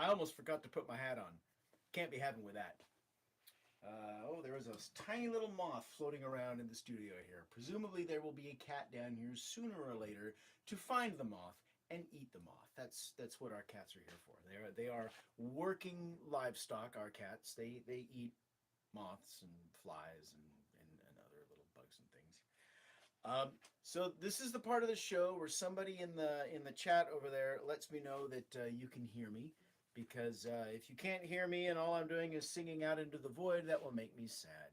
I almost forgot to put my hat on. Can't be having with that. There is a tiny little moth floating around in the studio here. Presumably there will be a cat down here sooner or later to find the moth and eat the moth. That's what our cats are here for. They are working livestock. Our cats they eat moths and flies and other little bugs and things. So this is the part of the show where somebody in the chat over there lets me know that you can hear me, because if you can't hear me and all I'm doing is singing out into the void, that will make me sad.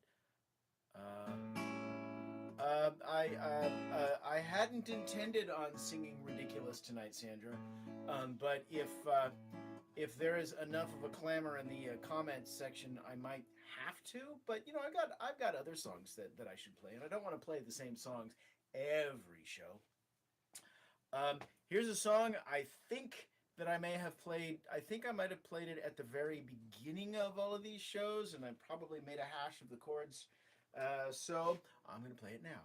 I hadn't intended on singing ridiculous tonight, Sandra, but if there is enough of a clamor in the comments section, I might have to. But you know, I've got other songs that I should play, and I don't want to play the same songs every show. Here's a song I think that I may have played. I think I might have played it at the very beginning of all of these shows, and I probably made a hash of the chords. So I'm going to play it now.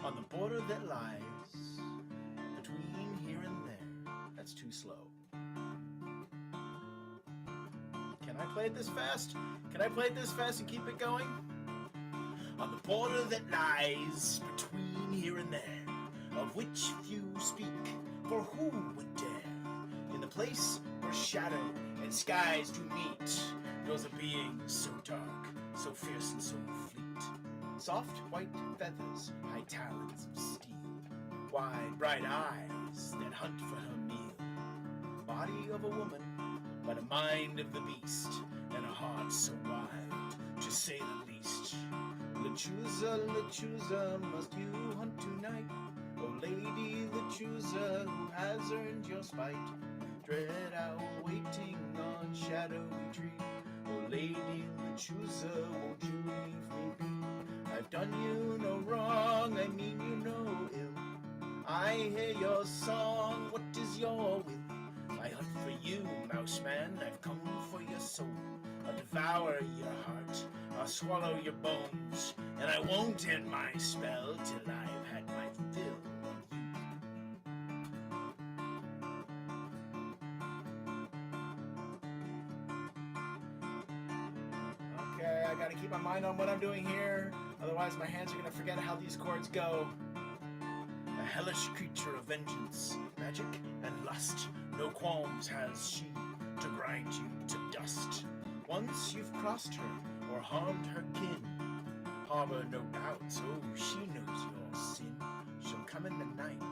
On the border that lies between here and there. That's too slow. Can I play it this fast? Can I play it this fast and keep it going? On the border that lies between here and there, of which few speak, for who would dare? In the place where shadow and skies do meet, dwells a being so dark, so fierce and so fleet. Soft white feathers, high talons of steel, wide bright eyes that hunt for her meal. Body of a woman, but a mind of the beast, and a heart so wild, to say the least. Lechuza, Lechuza, must you hunt tonight? Oh, Lady Lechuza, who has earned your spite? Dread owl waiting on shadowy tree. Oh, Lady Lechuza, won't you leave me be? I've done you no wrong, I mean you no ill. I hear your song, what is your will? I hunt for you, mouse man, I've come for your soul. I'll devour your heart, I'll swallow your bones, and I won't end my spell till I've had my fill of you. Okay, I gotta keep my mind on what I'm doing here, otherwise my hands are gonna forget how these chords go. A hellish creature of vengeance, magic and lust, no qualms has she to grind you to dust. Once you've crossed her or harmed her kin, harbor no doubts, oh, she knows your sin. She'll come in the night,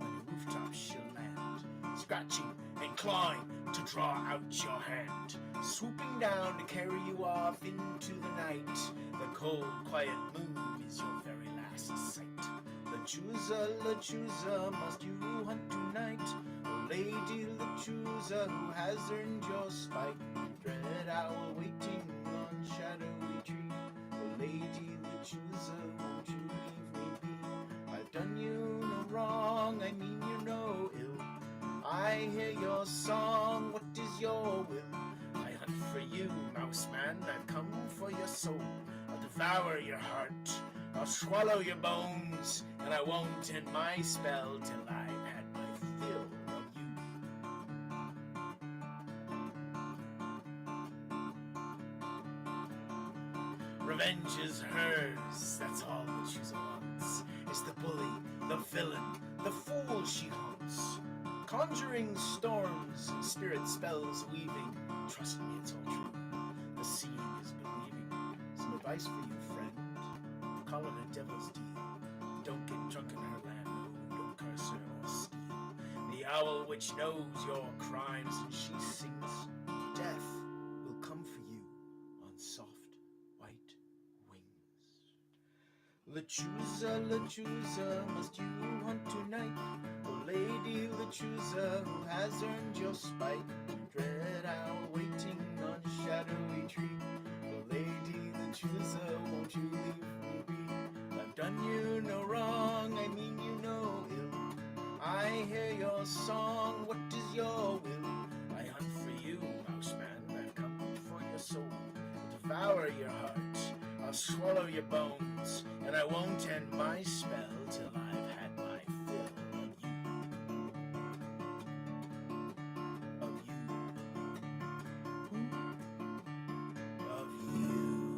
on your rooftops she'll land, scratching and clawing to draw out your hand, swooping down to carry you off into the night. The cold, quiet moon is your very last sight. Lechuza, Lechuza, must you hunt tonight? Oh, Lady Lechuza, who has earned your spite? Dread owl waiting on shadowy tree. Oh, Lady Lechuza, won't you leave me be? I've done you no wrong, I mean you no ill. I hear your song, what is your will? I hunt for you, mouse man, I've come for your soul. I'll devour your heart, I'll swallow your bones, and I won't end my spell till I've had my fill of you. Revenge is hers, that's all that she wants. It's the bully, the villain, the fool she haunts, conjuring storms and spirit spells weaving. Trust me, it's all true, the seeing is believing. Some advice for you, friend, call it a devil's deal. Don't get drunk in her land, no, don't curse her or steal. The owl witch knows your crimes and she sings. Death will come for you on soft white wings. Lechuza, Lechuza, must you hunt tonight? Oh, Lady Lechuza, who has earned your spite? Dread owl waiting on shadowy tree. Oh, Lady Lechuza, won't you leave me be? I've done you no wrong, I mean you no ill. I hear your song, what is your will? I hunt for you, mouse man, I've come for your soul. I'll devour your heart, I'll I'll swallow your bones, and I won't end my spell till I've had my fill of you. Of you.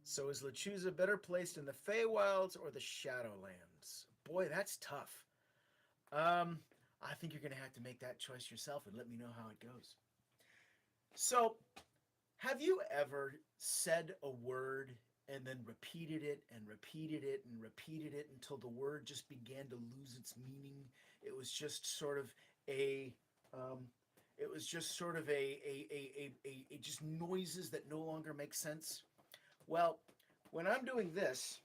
So is Lechuza better placed in the Feywilds or the Shadowlands? Boy, that's tough. I think you're going to have to make that choice yourself and let me know how it goes. So, have you ever said a word and then repeated it and repeated it and repeated it until the word just began to lose its meaning? It was just sort of a just noises that no longer make sense. Well, when I'm doing this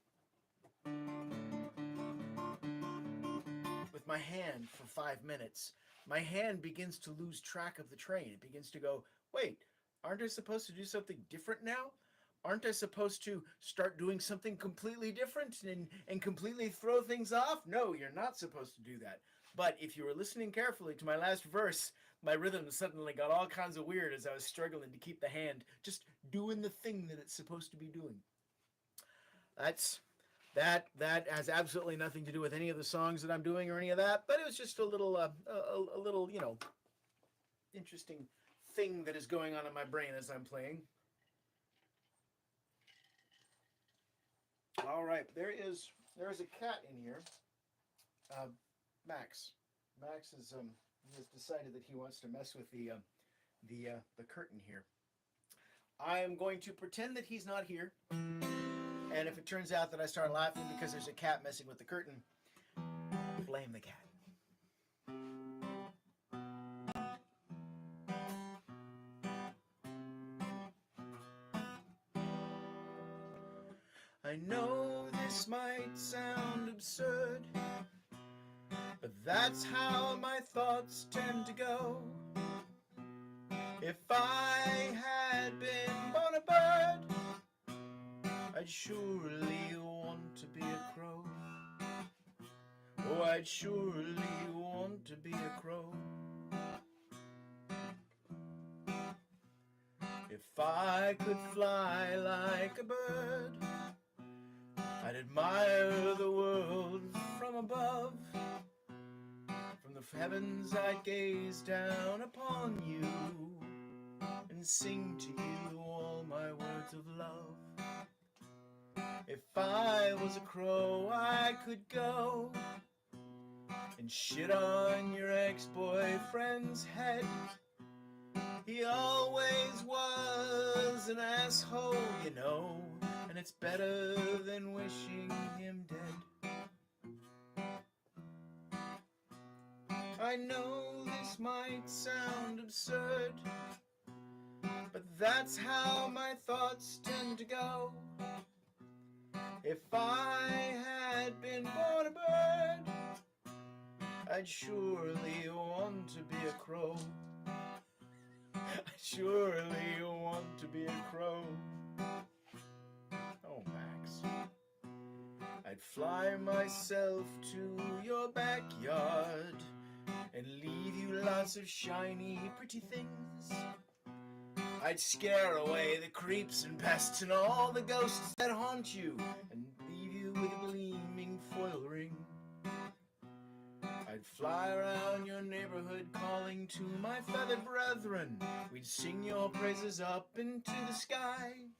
with my hand for 5 minutes, my hand begins to lose track of the train. It begins to go, wait, aren't I supposed to do something different now? Aren't I supposed to start doing something completely different and completely throw things off? No, you're not supposed to do that. But if you were listening carefully to my last verse, my rhythm suddenly got all kinds of weird as I was struggling to keep the hand just doing the thing that it's supposed to be doing. That has absolutely nothing to do with any of the songs that I'm doing or any of that, but it was just a little interesting thing that is going on in my brain as I'm playing. All right, there is a cat in here. Max. Max is he has decided that he wants to mess with the curtain here. I am going to pretend that he's not here, and if it turns out that I start laughing because there's a cat messing with the curtain, blame the cat. I know this might sound absurd, but that's how my thoughts tend to go. If I had been born a bird, I'd surely want to be a crow. Oh, I'd surely want to be a crow. If I could fly like a bird, I'd admire the world from above. From the heavens I'd gaze down upon you and sing to you all my words of love. If I was a crow, I could go and shit on your ex-boyfriend's head. He always was an asshole, you know, and it's better than wishing him dead. I know this might sound absurd, but that's how my thoughts tend to go. If I had been born a bird, I'd surely want to be a crow. I'd surely want to be a crow. Oh, Max. I'd fly myself to your backyard and leave you lots of shiny, pretty things. I'd scare away the creeps and pests and all the ghosts that haunt you and leave you with a gleaming foil ring. I'd fly around your neighborhood calling to my feathered brethren. We'd sing your praises up into the sky.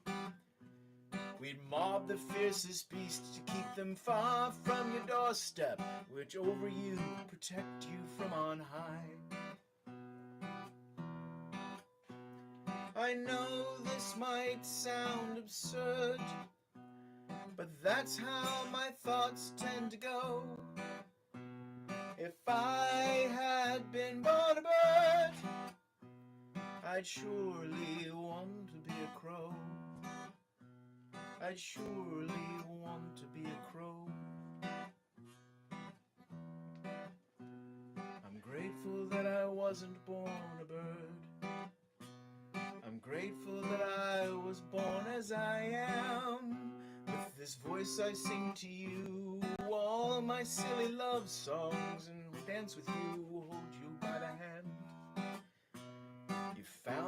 We'd mob the fiercest beasts to keep them far from your doorstep, which over you protect you from on high. I know this might sound absurd, but that's how my thoughts tend to go. If I had been born a bird, I'd surely want to be a crow. I'd surely want to be a crow. I'm grateful that I wasn't born a bird. I'm grateful that I was born as I am. With this voice I sing to you all my silly love songs and dance with you, hold you by the hand. You found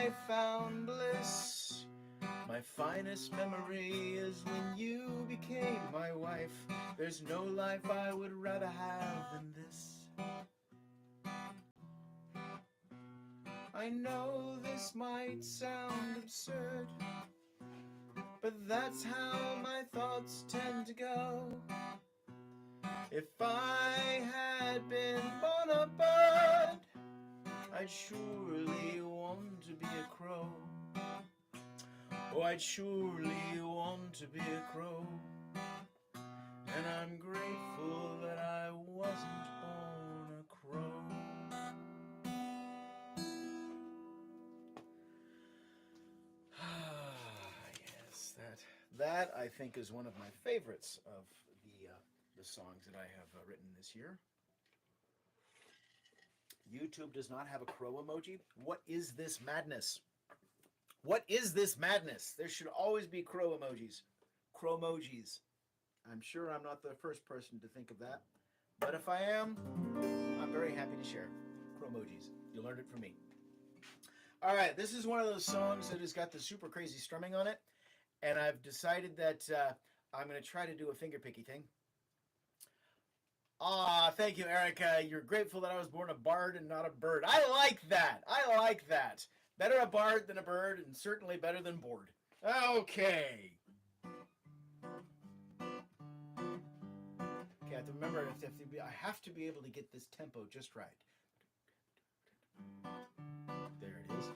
I found bliss. My finest memory is when you became my wife. There's no life I would rather have than this. I know this might sound absurd, but that's how my thoughts tend to go. If I had been born a bird, I'd surely want to be a crow. Oh, I'd surely want to be a crow. And I'm grateful that I wasn't born a crow. Yes, that I think is one of my favorites of the songs that I have written this year. YouTube does not have a crow emoji. What is this madness? What is this madness? There should always be crow emojis. Crow-mojis. I'm sure I'm not the first person to think of that. But if I am, I'm very happy to share. Crow-mojis. You learned it from me. All right, this is one of those songs that has got the super crazy strumming on it. And I've decided that I'm going to try to do a finger-picky thing. Ah, thank you, Erica. You're grateful that I was born a bard and not a bird. I like that. I like that. Better a bard than a bird, and certainly better than bored. Okay. Okay, I have to remember, I have to be able to get this tempo just right. There it is.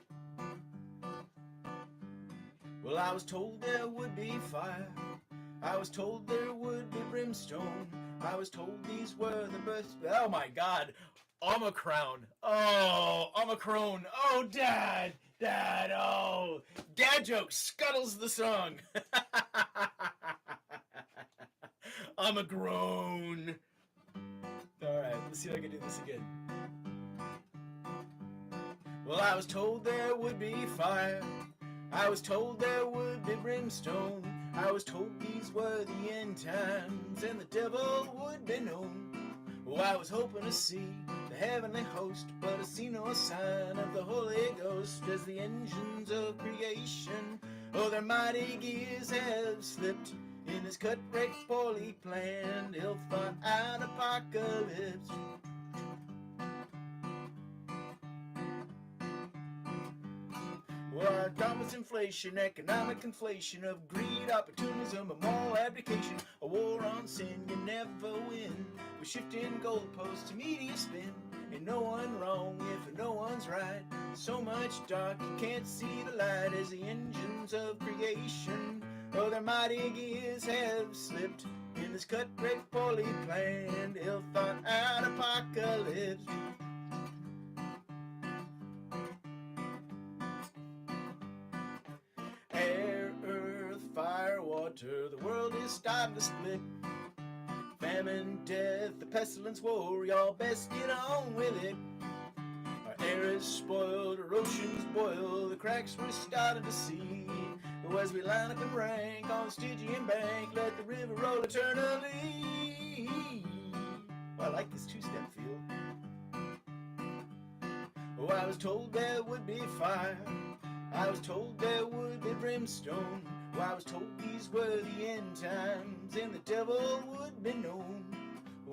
Well, I was told there would be fire. I was told there would be brimstone. I was told these were the best. Oh my God. Omicron. Oh, Omicron. Oh, Dad. Dad. Oh. Dad joke scuttles the song. Omicron. All right, let's see if I can do this again. Well, I was told there would be fire. I was told there would be brimstone. I was told these were the end times and the devil would be known. Oh, I was hoping to see the heavenly host, but I see no sign of the Holy Ghost as the engines of creation. Oh, their mighty gears have slipped in this cut-rate, poorly planned, ill-thought-out apocalypse. Well, commerce inflation, economic inflation of greed, opportunism, a moral abdication, a war on sin, you never win. We're shifting goalposts to media spin. Ain't no one wrong if no one's right. So much dark you can't see the light as the engines of creation. Oh, their mighty gears have slipped in this cut-rate, poorly planned, ill-thought-out apocalypse. Air, earth, fire, water, the world is starting to split. Famine, death, the pestilence, war, y'all best get on with it. Our air is spoiled, our oceans boil, the cracks we're starting to see. But as we line up and rank on the Stygian bank, let the river roll eternally. Well, I like this two-step feel. Oh, I was told there would be fire. I was told there would be brimstone. Oh, I was told these were the end times and the devil would be known.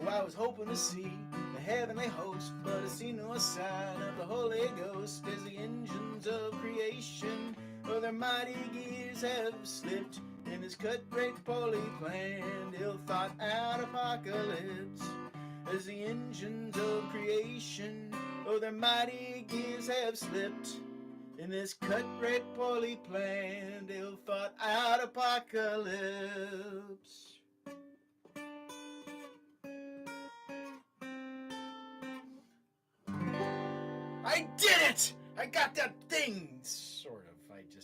Oh, I was hoping to see the heavenly host, but I see no sign of the Holy Ghost as the engines of creation. Oh, their mighty gears have slipped in this cut-rate, poorly planned, ill-thought-out apocalypse. As the engines of creation, oh, their mighty gears have slipped in this cut-rate, poorly planned, ill-thought-out apocalypse. I did it! I got that thing! Sort of.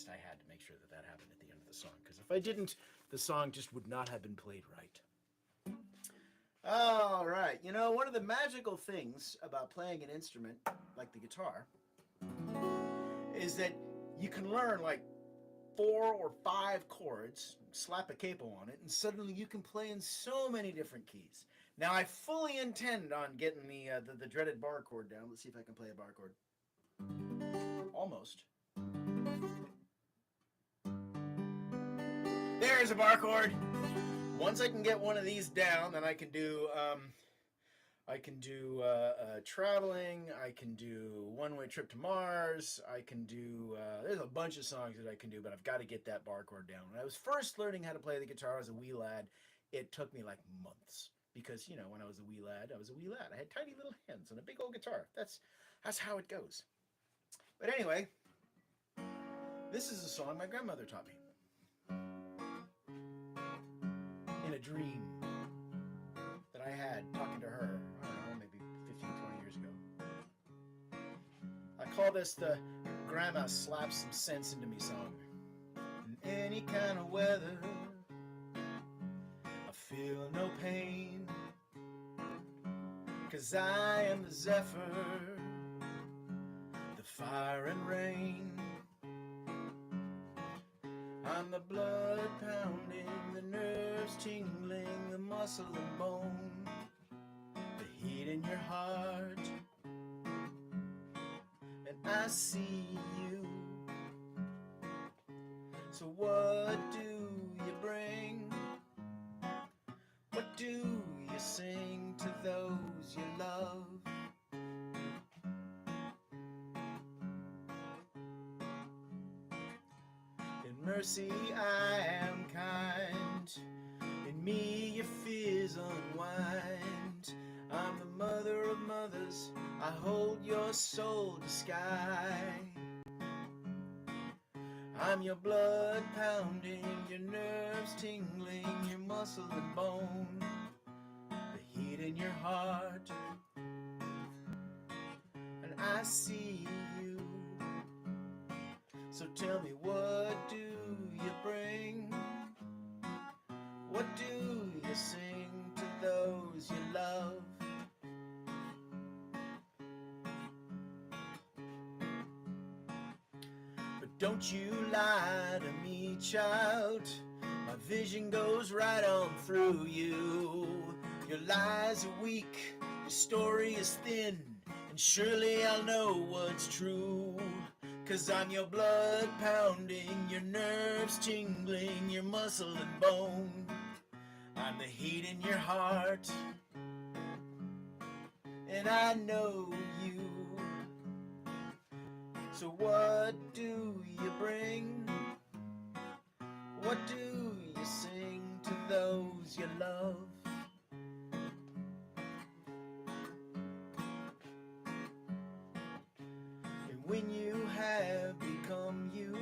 I had to make sure that happened at the end of the song, because if I didn't, the song just would not have been played right. All right. You know, one of the magical things about playing an instrument like the guitar is that you can learn like 4 or 5 chords, slap a capo on it, and suddenly you can play in so many different keys. Now, I fully intend on getting the dreaded bar chord down. Let's see if I can play a bar chord. Almost. there's a bar chord. Once I can get one of these down, then I can do traveling. I can do One-Way Trip to Mars. I can do there's a bunch of songs that I can do, but I've got to get that bar chord down. When I was first learning how to play the guitar as a wee lad, it took me like months because, you know, when I was a wee lad, I had tiny little hands and a big old guitar. That's how it goes. But anyway, this is a song my grandmother taught me. In a dream that I had talking to her, I don't know, maybe 15, 20 years ago. I call this the Grandma Slaps Some Sense Into Me song. In any kind of weather, I feel no pain, 'cause I am the zephyr, the fire and rain. I'm the blood pounding, the nerves tingling, the muscle and bone, the heat in your heart, and I see you. So what do you bring? What do you sing to those you love? Mercy, I am kind. In me your fears unwind. I'm the mother of mothers. I hold your soul to sky. I'm your blood pounding, your nerves tingling, your muscle and bone, the heat in your heart, and I see you. So tell me, what do you bring? What do you sing to those you love? But don't you lie to me, child. My vision goes right on through you. Your lies are weak, your story is thin, and surely I'll know what's true. 'Cause I'm your blood pounding, your nerves tingling, your muscle and bone. I'm the heat in your heart, and I know you. So what do you bring? What do you sing to those you love? When you have become you,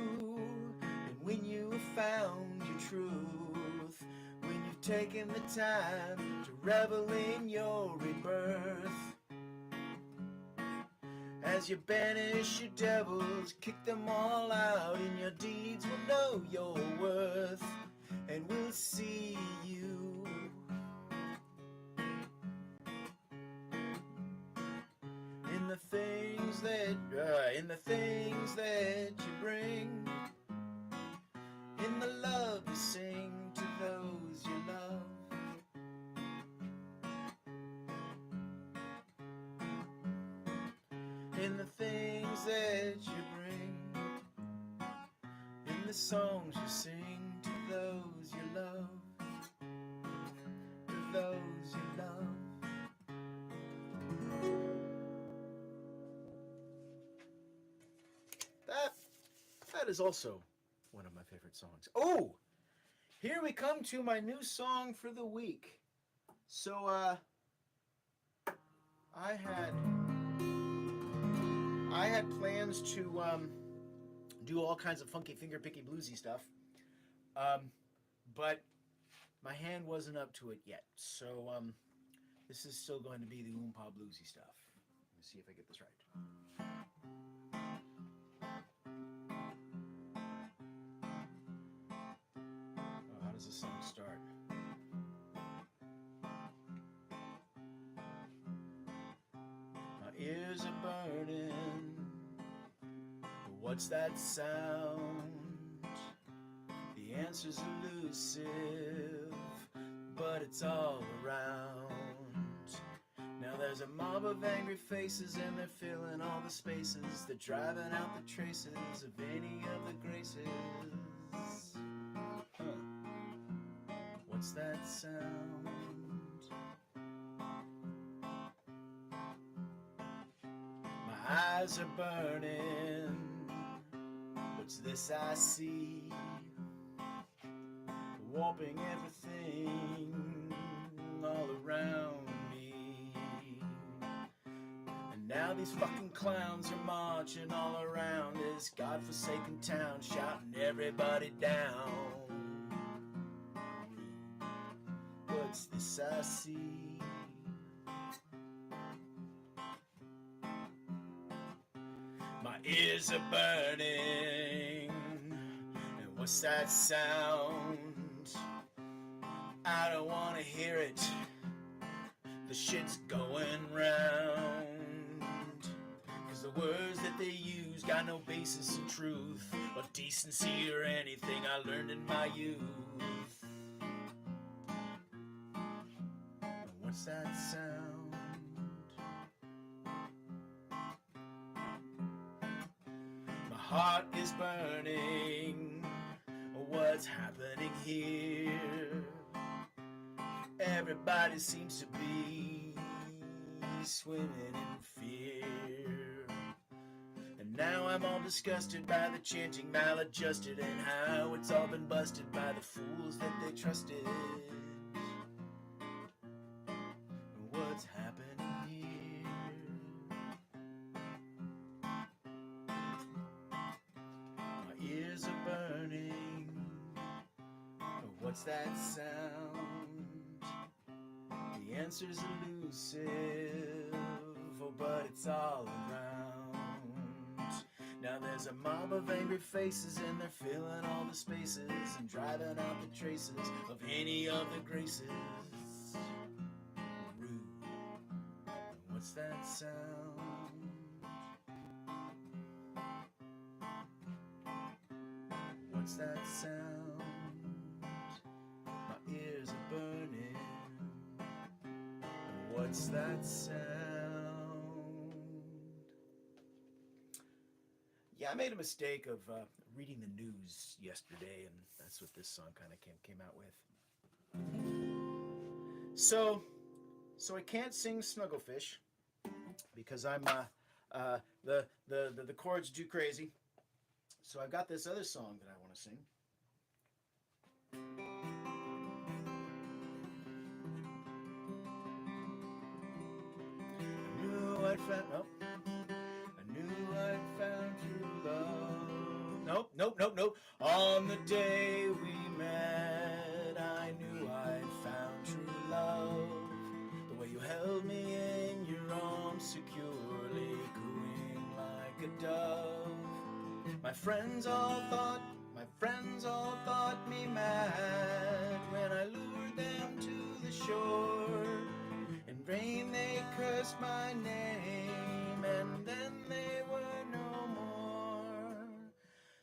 and when you have found your truth, when you've taken the time to revel in your rebirth, as you banish your devils, kick them all out, and your deeds will know your worth, and we'll see you. In the things that you bring, in the love you sing to those you love. In the things that you bring, in the songs you sing to those you love, to those you love. That is also one of my favorite songs. Oh, here we come to my new song for the week. So, I had plans to do all kinds of funky finger-picky bluesy stuff, but my hand wasn't up to it yet. So, this is still going to be the oompa bluesy stuff. Let me see if I get this right. How does this song start? My ears are burning. What's that sound? The answer's elusive, but it's all around. Now there's a mob of angry faces, and they're filling all the spaces. They're driving out the traces of any of the graces. what's that sound? My eyes are burning. What's this I see? Warping everything all around me. And now these fucking clowns are marching all around this godforsaken town, shouting everybody down. What's this I see? My ears are burning. And what's that sound? I don't wanna hear it. The shit's going round. Cause the words that they use got no basis in truth or decency or anything I learned in my youth. And what's that sound? My heart is burning. What's happening here? Everybody seems to be swimming in fear. And now I'm all disgusted by the chanting, maladjusted, and how it's all been busted by the fools that they trusted. And what's happening here? My ears are burning. What's that sound? The answer's elusive, oh, but it's all around. Now there's a mob of angry faces and they're filling all the spaces and driving out the traces of any of the graces. Rude. And what's that sound? What's that sound? My ears are burning. What's that sound? Yeah, I made a mistake of reading the news yesterday, and that's what this song kind of came out with. So I can't sing Snugglefish because I'm the chords do crazy. So I've got this other song that I want to sing. I knew I'd found true love. Nope. On the day we met, I knew I'd found true love. The way you held me in your arms, securely cooing like a dove. My friends all thought me mad when I lured them to the shore. In vain they cursed my name, and then they were no more.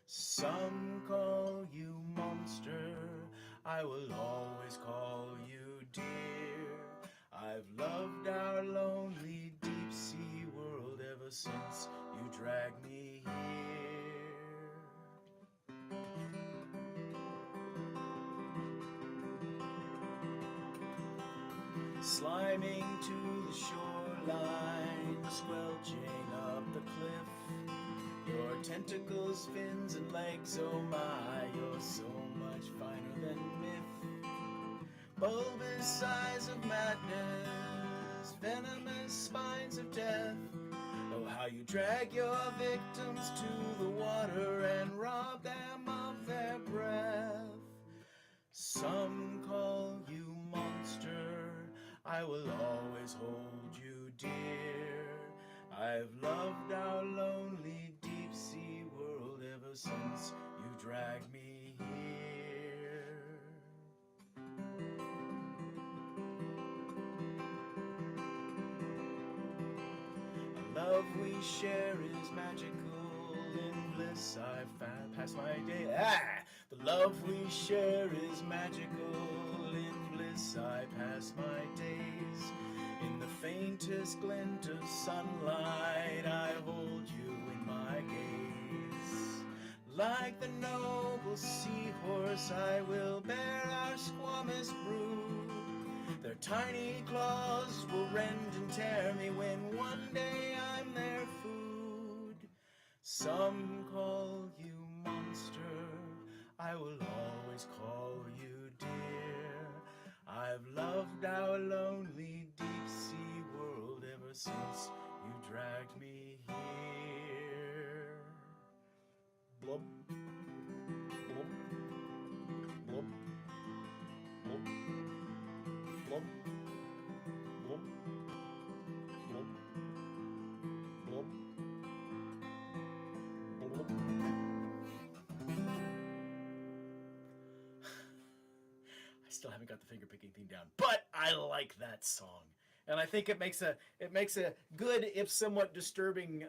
Some call you monster, I will always call you dear. I've loved our lonely deep sea world ever since you dragged me here. Sliming to the shoreline, squelching up the cliff. Your tentacles, fins, and legs, oh my, you're so much finer than myth. Bulbous eyes of madness, venomous spines of death. Oh, how you drag your victims to the water and rob them of their breath. Some call you monster, I will always hold you dear. I've loved our lonely deep sea world ever since you dragged me here. The love we share is magical, in bliss I pass my day. The love we share is magical, in bliss I pass my days. In the faintest glint of sunlight, I hold you in my gaze. Like the noble seahorse, I will bear our squamous brood. Their tiny claws will rend and tear me when one day I'm their food. Some call you monster, I will always call you dear. I've loved our lonely deep sea world ever since you dragged me here. Blub, blub, blub, blub, blub, blub, blub, blub, blub. I still haven't got the finger picking thing down, but I like that song, and I think it makes a good, if somewhat disturbing,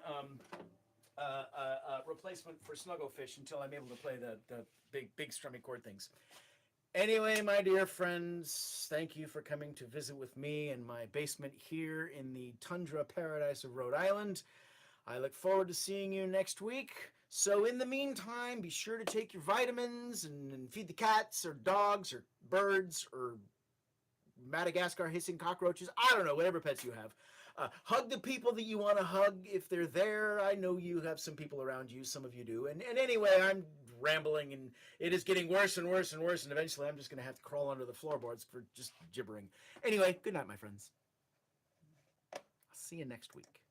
replacement for Snugglefish until I'm able to play the big strummy chord things. Anyway, my dear friends, thank you for coming to visit with me in my basement here in the tundra paradise of Rhode Island. I look forward to seeing you next week. So in the meantime, be sure to take your vitamins and feed the cats or dogs or birds or Madagascar hissing cockroaches. I don't know, whatever pets you have. Hug the people that you want to hug if they're there. I know you have some people around you. Some of you do. And anyway, I'm rambling, and it is getting worse and worse and worse, and eventually I'm just going to have to crawl under the floorboards for just gibbering. Anyway, good night, my friends. I'll see you next week.